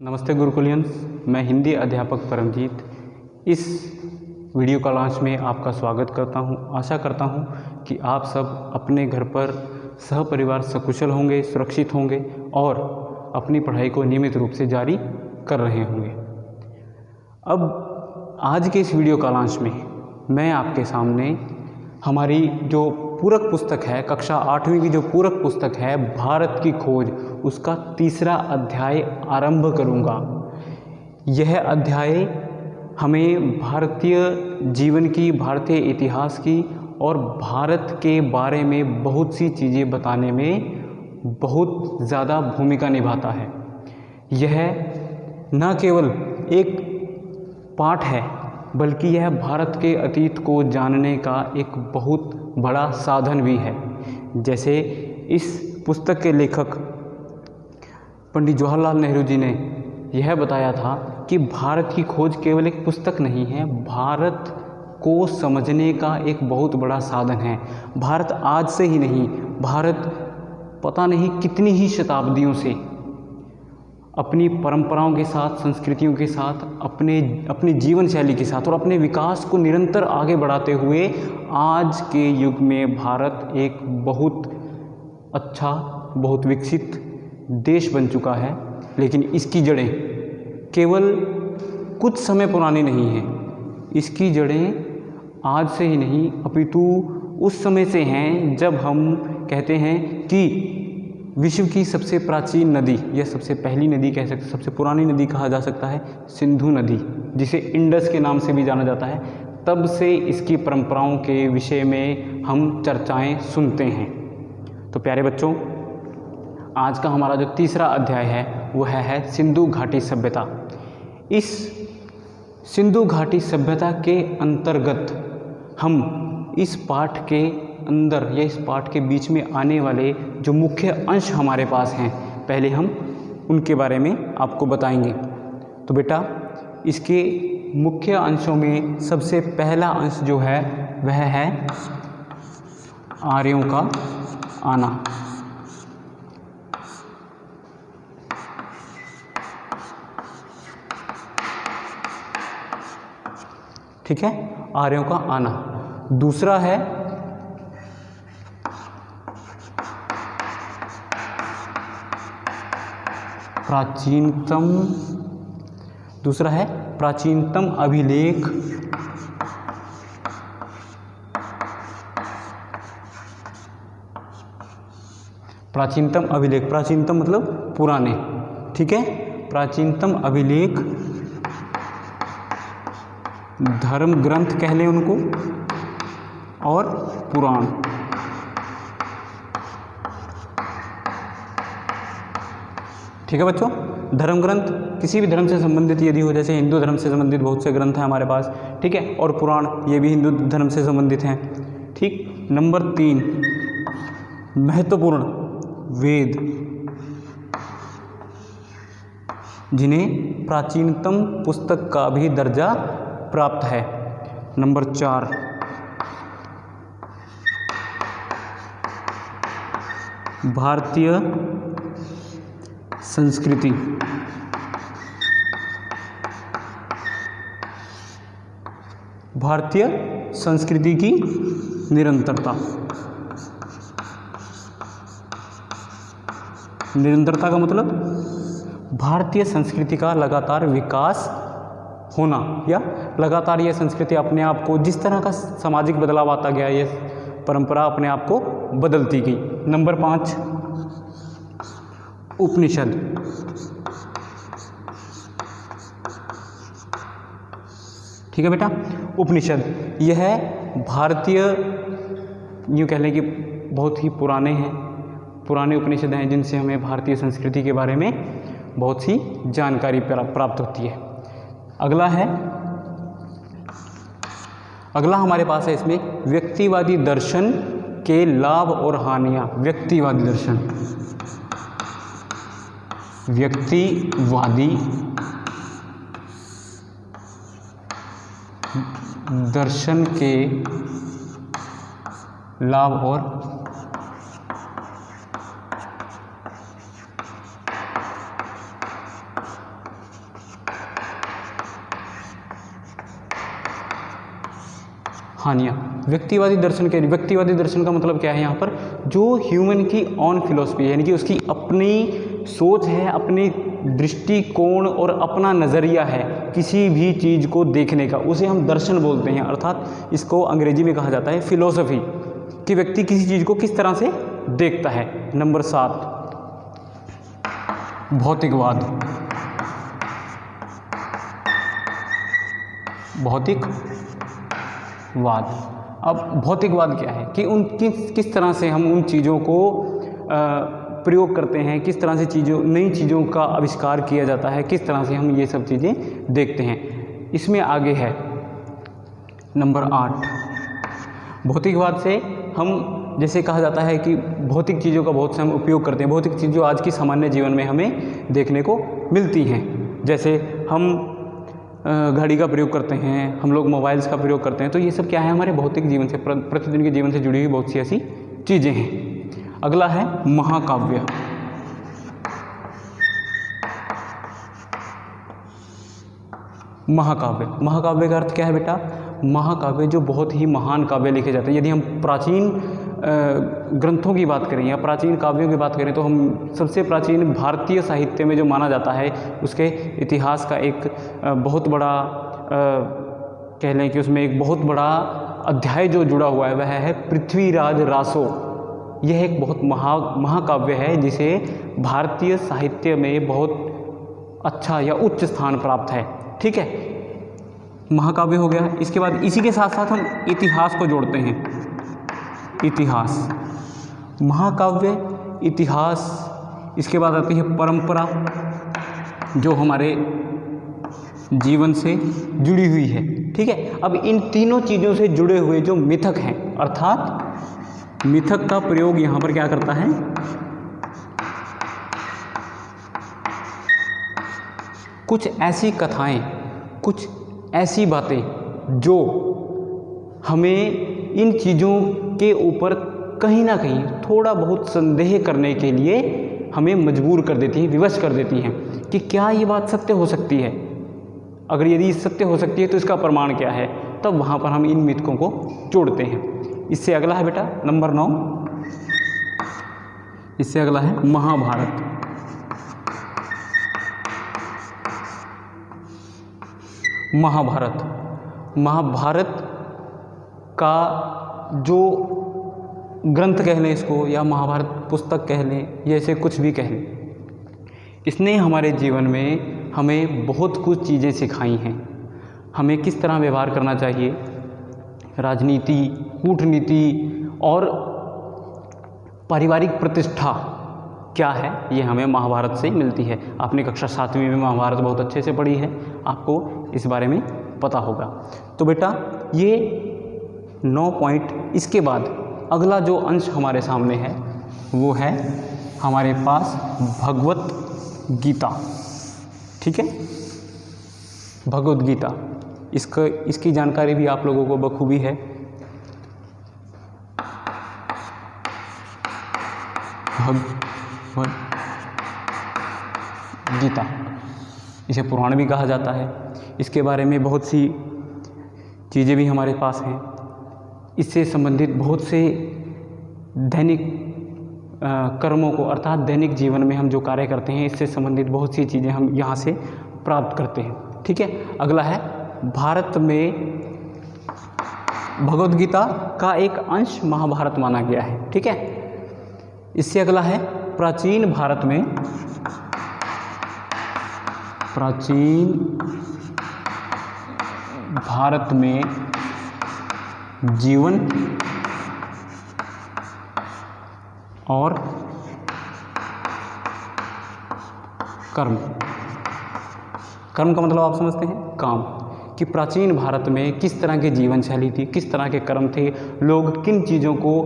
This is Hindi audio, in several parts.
नमस्ते गुरुकुलियंस, मैं हिंदी अध्यापक परमजीत इस वीडियो क्लास में आपका स्वागत करता हूं। आशा करता हूं कि आप सब अपने घर पर सहपरिवार सकुशल होंगे, सुरक्षित होंगे और अपनी पढ़ाई को नियमित रूप से जारी कर रहे होंगे। अब आज के इस वीडियो क्लास में मैं आपके सामने हमारी जो पूरक पुस्तक है, कक्षा 8वीं की जो पूरक पुस्तक है भारत की खोज, उसका तीसरा अध्याय आरंभ करूंगा। यह अध्याय हमें भारतीय जीवन की, भारतीय इतिहास की और भारत के बारे में बहुत सी चीज़ें बताने में बहुत ज़्यादा भूमिका निभाता है। यह न केवल एक पाठ है बल्कि यह भारत के अतीत को जानने का एक बहुत बड़ा साधन भी है। जैसे इस पुस्तक के लेखक पंडित जवाहरलाल नेहरू जी ने यह बताया था कि भारत की खोज केवल एक पुस्तक नहीं है, भारत को समझने का एक बहुत बड़ा साधन है। भारत आज से ही नहीं, भारत पता नहीं कितनी ही शताब्दियों से अपनी परंपराओं के साथ, संस्कृतियों के साथ, अपने जीवन शैली के साथ और अपने विकास को निरंतर आगे बढ़ाते हुए आज के युग में भारत एक बहुत अच्छा, बहुत विकसित देश बन चुका है। लेकिन इसकी जड़ें केवल कुछ समय पुरानी नहीं हैं, इसकी जड़ें आज से ही नहीं अपितु उस समय से हैं जब हम कहते हैं कि विश्व की सबसे प्राचीन नदी या सबसे पहली नदी कह सकते, सबसे पुरानी नदी कहा जा सकता है सिंधु नदी, जिसे इंडस के नाम से भी जाना जाता है। तब से इसकी परंपराओं के विषय में हम चर्चाएं सुनते हैं। तो प्यारे बच्चों, आज का हमारा जो तीसरा अध्याय है वह है सिंधु घाटी सभ्यता। इस सिंधु घाटी सभ्यता के अंतर्गत हम इस पाठ के अंदर या इस पाठ के बीच में आने वाले जो मुख्य अंश हमारे पास हैं, पहले हम उनके बारे में आपको बताएंगे। तो बेटा, इसके मुख्य अंशों में सबसे पहला अंश जो है वह है आर्यों का आना। ठीक है, आर्यों का आना। दूसरा है प्राचीनतम अभिलेख प्राचीनतम मतलब पुराने। ठीक है, प्राचीनतम अभिलेख, धर्म ग्रंथ कह लें उनको, और पुराण। ठीक है बच्चों, धर्म ग्रंथ किसी भी धर्म से संबंधित यदि हो, जैसे हिंदू धर्म से संबंधित बहुत से ग्रंथ हैं हमारे पास। ठीक है, और पुराण ये भी हिंदू धर्म से संबंधित हैं। ठीक। नंबर 3, महत्वपूर्ण वेद, जिन्हें प्राचीनतम पुस्तक का भी दर्जा प्राप्त है। नंबर 4, भारतीय संस्कृति, भारतीय संस्कृति की निरंतरता। निरंतरता का मतलब भारतीय संस्कृति का लगातार विकास होना, या लगातार यह संस्कृति अपने आप को, जिस तरह का सामाजिक बदलाव आता गया, यह परंपरा अपने आप को बदलती गई। नंबर 5, उपनिषद। ठीक है बेटा, उपनिषद यह भारतीय, यूँ कह लें कि बहुत ही पुराने उपनिषद हैं, जिनसे हमें भारतीय संस्कृति के बारे में बहुत सी जानकारी प्राप्त होती है। अगला हमारे पास है इसमें व्यक्तिवादी दर्शन के लाभ और हानियाँ। व्यक्तिवादी दर्शन के लाभ और हानियाँ। व्यक्तिवादी दर्शन का मतलब क्या है यहाँ पर, जो ह्यूमन की ऑन फिलॉसफी यानी कि उसकी अपनी सोच है, अपनी दृष्टिकोण और अपना नज़रिया है किसी भी चीज़ को देखने का, उसे हम दर्शन बोलते हैं। अर्थात इसको अंग्रेजी में कहा जाता है फिलॉसफी, कि व्यक्ति किसी चीज़ को किस तरह से देखता है। नंबर 7 भौतिकवाद। अब भौतिकवाद क्या है कि किस तरह से हम उन चीज़ों को प्रयोग करते हैं, किस तरह से नई चीज़ों का आविष्कार किया जाता है, किस तरह से हम ये सब चीज़ें देखते हैं। इसमें आगे है नंबर 8 भौतिकवाद से हम जैसे कहा जाता है कि भौतिक चीज़ों का बहुत से हम उपयोग करते हैं, भौतिक चीज़ जो आज की सामान्य जीवन में हमें देखने को मिलती हैं। जैसे हम घड़ी का प्रयोग करते हैं, हम लोग मोबाइल्स का प्रयोग करते हैं, तो ये सब क्या है, हमारे भौतिक जीवन से, प्रतिदिन के जीवन से जुड़ी हुई बहुत सी ऐसी चीज़ें हैं। अगला है महाकाव्य। महाकाव्य का अर्थ क्या है बेटा, महाकाव्य जो बहुत ही महान काव्य लिखे जाते हैं। यदि हम प्राचीन ग्रंथों की बात करें या प्राचीन काव्यों की बात करें तो हम सबसे प्राचीन भारतीय साहित्य में जो माना जाता है उसके इतिहास का एक बहुत बड़ा कह लें कि उसमें एक बहुत बड़ा अध्याय जो जुड़ा हुआ है वह है पृथ्वीराज रासो। यह एक बहुत महाकाव्य है जिसे भारतीय साहित्य में बहुत अच्छा या उच्च स्थान प्राप्त है। ठीक है, महाकाव्य हो गया। इसके बाद इसी के साथ साथ हम इतिहास को जोड़ते हैं। इतिहास, महाकाव्य, इतिहास, इसके बाद आती है परंपरा जो हमारे जीवन से जुड़ी हुई है। ठीक है, अब इन तीनों चीज़ों से जुड़े हुए जो मिथक हैं, अर्थात मिथक का प्रयोग यहाँ पर क्या करता है, कुछ ऐसी कथाएं, कुछ ऐसी बातें जो हमें इन चीज़ों के ऊपर कहीं ना कहीं थोड़ा बहुत संदेह करने के लिए हमें मजबूर कर देती है, विवश कर देती हैं कि क्या ये बात सत्य हो सकती है। अगर यदि सत्य हो सकती है तो इसका प्रमाण क्या है, तब वहाँ पर हम इन मिथकों को जोड़ते हैं। इससे अगला है बेटा नंबर 9, इससे अगला है महाभारत। महाभारत का जो ग्रंथ कह लें इसको, या महाभारत पुस्तक कह लें, या ऐसे कुछ भी कह लें, इसने हमारे जीवन में हमें बहुत कुछ चीज़ें सिखाई हैं। हमें किस तरह व्यवहार करना चाहिए, राजनीति, कूटनीति और पारिवारिक प्रतिष्ठा क्या है, ये हमें महाभारत से मिलती है। आपने कक्षा 7वीं में महाभारत बहुत अच्छे से पढ़ी है, आपको इस बारे में पता होगा। तो बेटा ये 9 पॉइंट। इसके बाद अगला जो अंश हमारे सामने है वो है हमारे पास भगवत गीता। ठीक है, भगवत गीता, इसकी जानकारी भी आप लोगों को बखूबी है। भगवत गीता, इसे पुराण भी कहा जाता है। इसके बारे में बहुत सी चीज़ें भी हमारे पास हैं। इससे संबंधित बहुत से दैनिक कर्मों को, अर्थात दैनिक जीवन में हम जो कार्य करते हैं, इससे संबंधित बहुत सी चीज़ें हम यहाँ से प्राप्त करते हैं। ठीक है, अगला है भारत में भगवत गीता का एक अंश महाभारत माना गया है। ठीक है, इससे अगला है प्राचीन भारत में जीवन और कर्म का मतलब आप समझते हैं, काम, कि प्राचीन भारत में किस तरह की जीवन शैली थी, किस तरह के कर्म थे, लोग किन चीज़ों को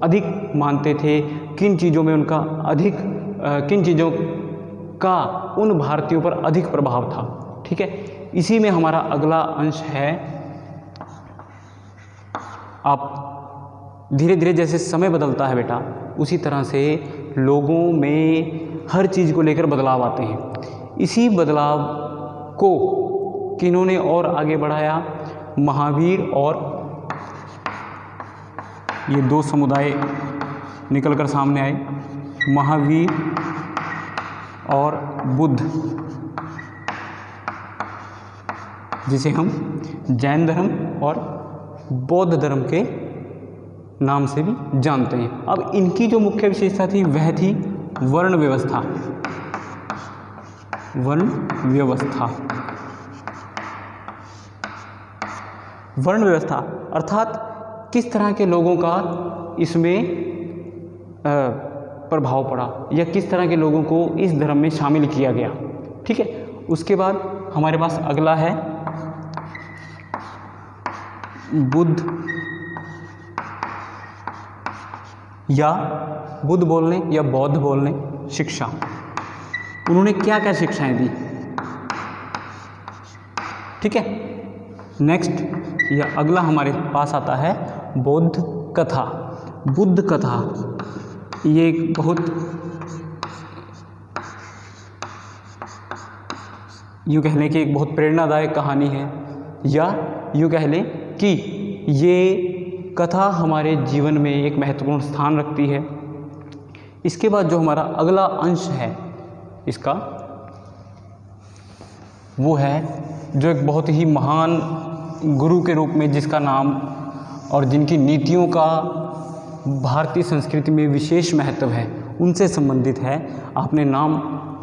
अधिक मानते थे, किन चीज़ों में उनका किन चीज़ों का उन भारतीयों पर अधिक प्रभाव था। ठीक है, इसी में हमारा अगला अंश है। आप धीरे धीरे जैसे समय बदलता है बेटा, उसी तरह से लोगों में हर चीज़ को लेकर बदलाव आते हैं। इसी बदलाव को किन्होंने और आगे बढ़ाया, महावीर और ये दो समुदाय निकलकर सामने आए, महावीर और बुद्ध, जिसे हम जैन धर्म और बौद्ध धर्म के नाम से भी जानते हैं। अब इनकी जो मुख्य विशेषता थी वह थी वर्ण व्यवस्था। वर्ण व्यवस्था, वर्ण व्यवस्था अर्थात किस तरह के लोगों का इसमें प्रभाव पड़ा या किस तरह के लोगों को इस धर्म में शामिल किया गया। ठीक है, उसके बाद हमारे पास अगला है बुद्ध या बुद्ध बोलने या बौद्ध बोलने शिक्षा। उन्होंने क्या क्या शिक्षाएं दी। ठीक है, नेक्स्ट या अगला हमारे पास आता है बौद्ध कथा। बुद्ध कथा ये एक बहुत यूँ कह लें कि एक बहुत प्रेरणादायक कहानी है, या यूँ कह लें कि ये कथा हमारे जीवन में एक महत्वपूर्ण स्थान रखती है। इसके बाद जो हमारा अगला अंश है इसका, वो है जो एक बहुत ही महान गुरु के रूप में जिसका नाम और जिनकी नीतियों का भारतीय संस्कृति में विशेष महत्व है, उनसे संबंधित है। आपने नाम,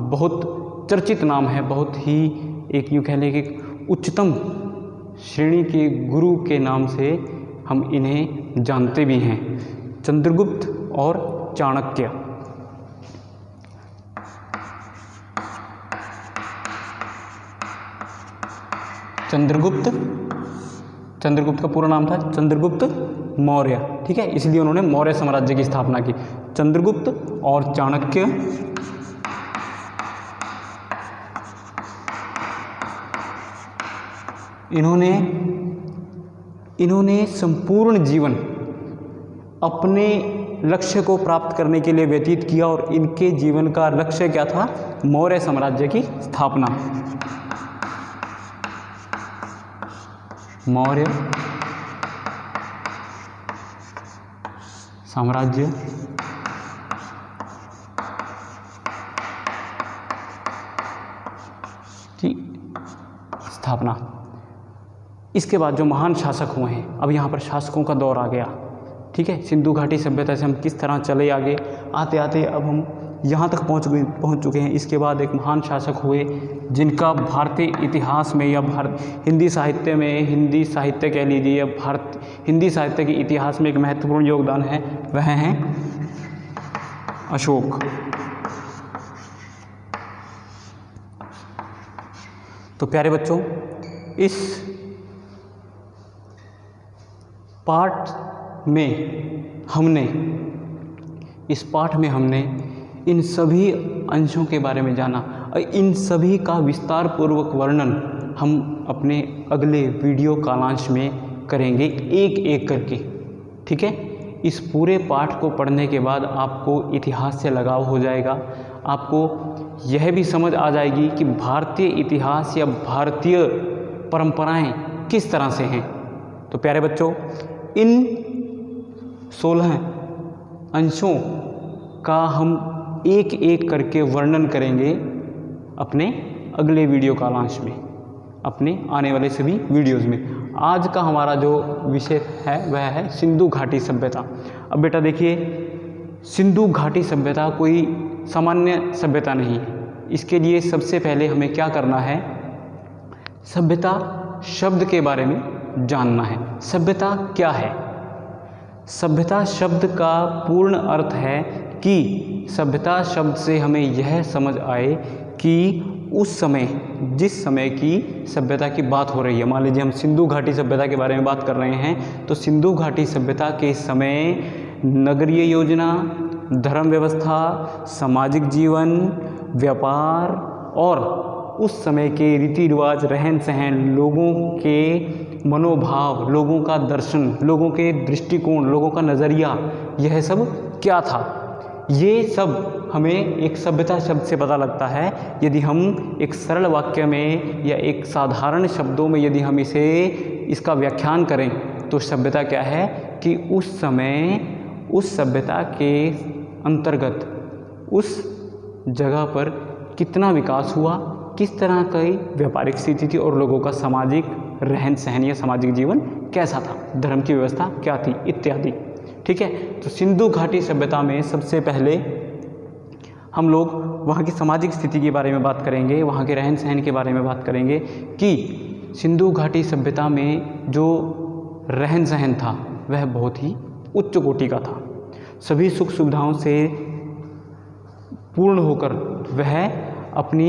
बहुत चर्चित नाम है, बहुत ही एक यूँ कह लें कि उच्चतम श्रेणी के गुरु के नाम से हम इन्हें जानते भी हैं, चंद्रगुप्त और चाणक्य। चंद्रगुप्त का पूरा नाम था चंद्रगुप्त मौर्य। ठीक है, इसलिए उन्होंने मौर्य साम्राज्य की स्थापना की। चंद्रगुप्त और चाणक्य इन्होंने संपूर्ण जीवन अपने लक्ष्य को प्राप्त करने के लिए व्यतीत किया, और इनके जीवन का लक्ष्य क्या था? मौर्य साम्राज्य की स्थापना। मौर्य साम्राज्य की स्थापना। इसके बाद जो महान शासक हुए हैं, अब यहाँ पर शासकों का दौर आ गया। ठीक है, सिंधु घाटी सभ्यता से हम किस तरह चले आगे, आते आते अब हम यहाँ तक पहुँच चुके हैं। इसके बाद एक महान शासक हुए जिनका भारतीय इतिहास में या हिंदी साहित्य में, हिंदी साहित्य कह लीजिए या हिंदी साहित्य के इतिहास में एक महत्वपूर्ण योगदान है, वह हैं अशोक। तो प्यारे बच्चों, इस पाठ में हमने इन सभी अंशों के बारे में जाना, और इन सभी का विस्तार पूर्वक वर्णन हम अपने अगले वीडियो कालांश में करेंगे, एक एक करके। ठीक है, इस पूरे पाठ को पढ़ने के बाद आपको इतिहास से लगाव हो जाएगा। आपको यह भी समझ आ जाएगी कि भारतीय इतिहास या भारतीय परंपराएं किस तरह से हैं। तो प्यारे बच्चों, इन 16 अंशों का हम एक एक करके वर्णन करेंगे अपने अगले वीडियो कालांश में, अपने आने वाले सभी वीडियोज़ में। आज का हमारा जो विषय है वह है सिंधु घाटी सभ्यता। अब बेटा देखिए, सिंधु घाटी सभ्यता कोई सामान्य सभ्यता नहीं है। इसके लिए सबसे पहले हमें क्या करना है? सभ्यता शब्द के बारे में जानना है। सभ्यता क्या है? सभ्यता शब्द का पूर्ण अर्थ है कि सभ्यता शब्द से हमें यह समझ आए कि उस समय, जिस समय की सभ्यता की बात हो रही है, मान लीजिए हम सिंधु घाटी सभ्यता के बारे में बात कर रहे हैं, तो सिंधु घाटी सभ्यता के समय नगरीय योजना, धर्म व्यवस्था, सामाजिक जीवन, व्यापार और उस समय के रीति रिवाज, रहन सहन, लोगों के मनोभाव, लोगों का दर्शन, लोगों के दृष्टिकोण, लोगों का नज़रिया, यह सब क्या था? ये सब हमें एक सभ्यता शब्द से पता लगता है। यदि हम एक सरल वाक्य में या एक साधारण शब्दों में यदि हम इसका व्याख्यान करें तो सभ्यता क्या है कि उस समय उस सभ्यता के अंतर्गत उस जगह पर कितना विकास हुआ, किस तरह की व्यापारिक स्थिति थी और लोगों का सामाजिक रहन सहन या सामाजिक जीवन कैसा था, धर्म की व्यवस्था क्या थी इत्यादि। ठीक है, तो सिंधु घाटी सभ्यता में सबसे पहले हम लोग वहाँ की सामाजिक स्थिति के बारे में बात करेंगे, वहाँ के रहन सहन के बारे में बात करेंगे कि सिंधु घाटी सभ्यता में जो रहन सहन था वह बहुत ही उच्च कोटि का था। सभी सुख सुविधाओं से पूर्ण होकर वह अपने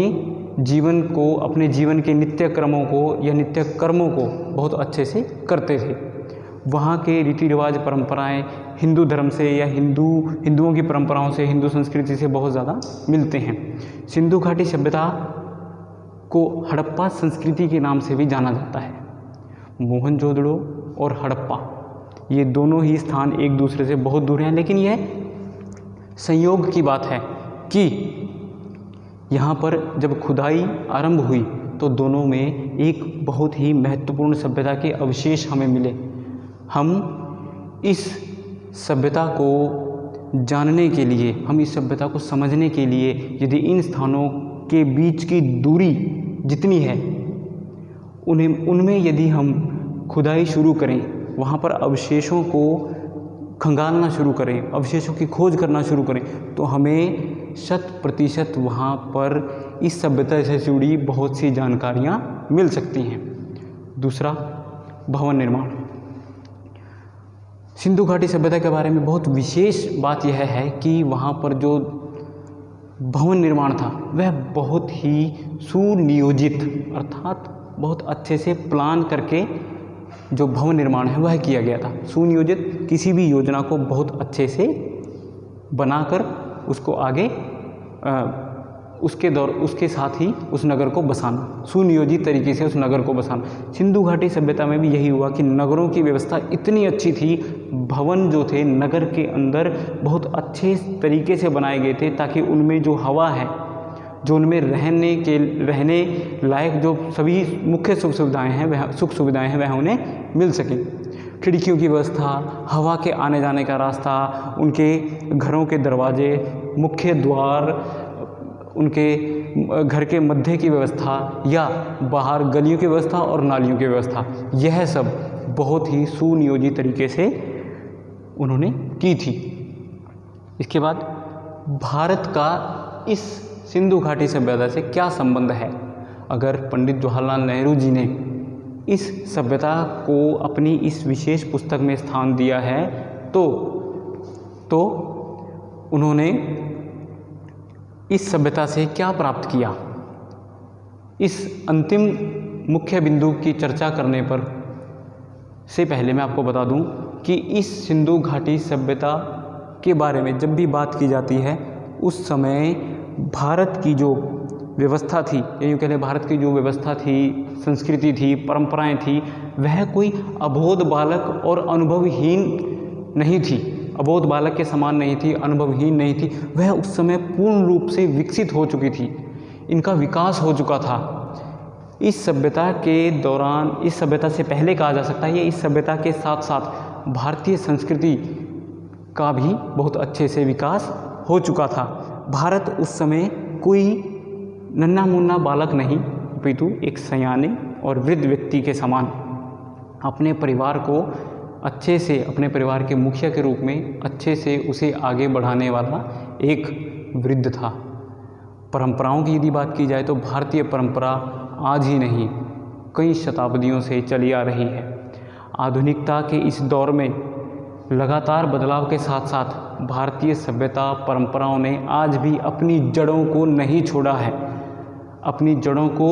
जीवन के नित्य क्रमों को या नित्य कर्मों को बहुत अच्छे से करते थे। वहाँ के रीति रिवाज परंपराएं हिंदू धर्म से या हिंदुओं की परंपराओं से, हिंदू संस्कृति से बहुत ज़्यादा मिलते हैं। सिंधु घाटी सभ्यता को हड़प्पा संस्कृति के नाम से भी जाना जाता है। मोहनजोदड़ो और हड़प्पा ये दोनों ही स्थान एक दूसरे से बहुत दूर हैं, लेकिन यह संयोग की बात है कि यहाँ पर जब खुदाई आरंभ हुई तो दोनों में एक बहुत ही महत्वपूर्ण सभ्यता के अवशेष हमें मिले। हम इस सभ्यता को जानने के लिए, हम इस सभ्यता को समझने के लिए यदि इन स्थानों के बीच की दूरी जितनी है उनमें यदि हम खुदाई शुरू करें, वहाँ पर अवशेषों को खंगालना शुरू करें, अवशेषों की खोज करना शुरू करें, तो हमें 100% वहाँ पर इस सभ्यता से जुड़ी बहुत सी जानकारियाँ मिल सकती हैं। दूसरा, भवन निर्माण। सिंधु घाटी सभ्यता के बारे में बहुत विशेष बात यह है कि वहाँ पर जो भवन निर्माण था वह बहुत ही सुनियोजित, अर्थात बहुत अच्छे से प्लान करके जो भवन निर्माण है वह किया गया था। सुनियोजित, किसी भी योजना को बहुत अच्छे से बनाकर उसको आगे उसके साथ ही उस नगर को बसाना, सुनियोजित तरीके से उस नगर को बसाना। सिंधु घाटी सभ्यता में भी यही हुआ कि नगरों की व्यवस्था इतनी अच्छी थी, भवन जो थे नगर के अंदर बहुत अच्छे तरीके से बनाए गए थे ताकि उनमें जो हवा है, जो उनमें रहने लायक जो सभी मुख्य सुख सुविधाएं हैं वह उन्हें मिल सकें। खिड़कियों की व्यवस्था, हवा के आने जाने का रास्ता, उनके घरों के दरवाजे, मुख्य द्वार, उनके घर के मध्य की व्यवस्था या बाहर गलियों की व्यवस्था और नालियों की व्यवस्था, यह सब बहुत ही सुनियोजित तरीके से उन्होंने की थी। इसके बाद भारत का इस सिंधु घाटी सभ्यता से क्या संबंध है? अगर पंडित जवाहरलाल नेहरू जी ने इस सभ्यता को अपनी इस विशेष पुस्तक में स्थान दिया है तो उन्होंने इस सभ्यता से क्या प्राप्त किया? इस अंतिम मुख्य बिंदु की चर्चा करने पर से पहले मैं आपको बता दूं कि इस सिंधु घाटी सभ्यता के बारे में जब भी बात की जाती है उस समय भारत की जो व्यवस्था थी, या यूँ कह लें भारत की जो व्यवस्था थी, संस्कृति थी, परंपराएं थी, वह कोई अबोध बालक और अनुभवहीन नहीं थी, अबोध बालक के समान नहीं थी, अनुभवहीन नहीं थी। वह उस समय पूर्ण रूप से विकसित हो चुकी थी, इनका विकास हो चुका था। इस सभ्यता के दौरान, इस सभ्यता से पहले कहा जा सकता है, ये इस सभ्यता के साथ साथ भारतीय संस्कृति का भी बहुत अच्छे से विकास हो चुका था। भारत उस समय कोई नन्हा मुन्ना बालक नहीं, अपितु एक सयाने और वृद्ध व्यक्ति के समान अपने परिवार को अच्छे से, अपने परिवार के मुखिया के रूप में अच्छे से उसे आगे बढ़ाने वाला एक वृद्ध था। परंपराओं की यदि बात की जाए तो भारतीय परंपरा आज ही नहीं, कई शताब्दियों से चली आ रही है। आधुनिकता के इस दौर में लगातार बदलाव के साथ साथ भारतीय सभ्यता परंपराओं ने आज भी अपनी जड़ों को नहीं छोड़ा है, अपनी जड़ों को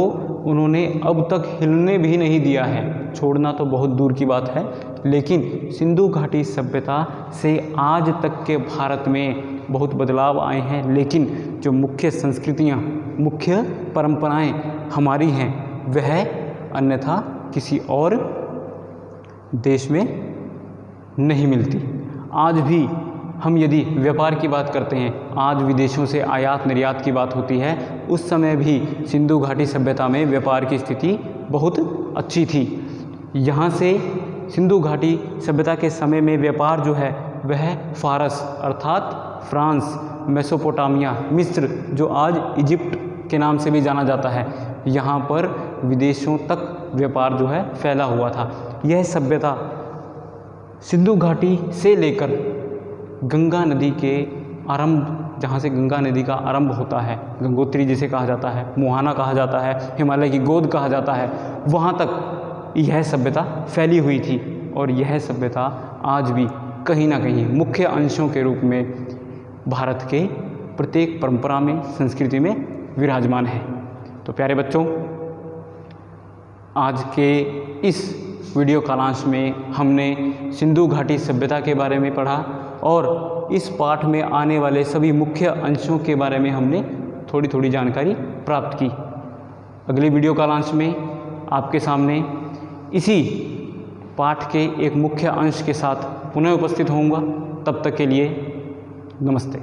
उन्होंने अब तक हिलने भी नहीं दिया है। छोड़ना तो बहुत दूर की बात है, लेकिन सिंधु घाटी सभ्यता से आज तक के भारत में बहुत बदलाव आए हैं, लेकिन जो मुख्य संस्कृतियाँ, मुख्य परंपराएं हमारी हैं वह अन्यथा किसी और देश में नहीं मिलती। आज भी हम यदि व्यापार की बात करते हैं, आज विदेशों से आयात निर्यात की बात होती है, उस समय भी सिंधु घाटी सभ्यता में व्यापार की स्थिति बहुत अच्छी थी। यहाँ से सिंधु घाटी सभ्यता के समय में व्यापार जो है वह फारस अर्थात फ्रांस, मेसोपोटामिया, मिस्र जो आज इजिप्ट के नाम से भी जाना जाता है, यहाँ पर विदेशों तक व्यापार जो है फैला हुआ था। यह सभ्यता सिंधु घाटी से लेकर गंगा नदी के आरंभ, जहाँ से गंगा नदी का आरंभ होता है, गंगोत्री जिसे कहा जाता है, मुहाना कहा जाता है, हिमालय की गोद कहा जाता है, वहाँ तक यह सभ्यता फैली हुई थी। और यह सभ्यता आज भी कहीं ना कहीं मुख्य अंशों के रूप में भारत के प्रत्येक परंपरा में, संस्कृति में विराजमान है। तो प्यारे बच्चों, आज के इस वीडियो कालांश में हमने सिंधु घाटी सभ्यता के बारे में पढ़ा और इस पाठ में आने वाले सभी मुख्य अंशों के बारे में हमने थोड़ी थोड़ी जानकारी प्राप्त की। अगले वीडियो कालांश में आपके सामने इसी पाठ के एक मुख्य अंश के साथ पुनः उपस्थित होऊंगा। तब तक के लिए नमस्ते।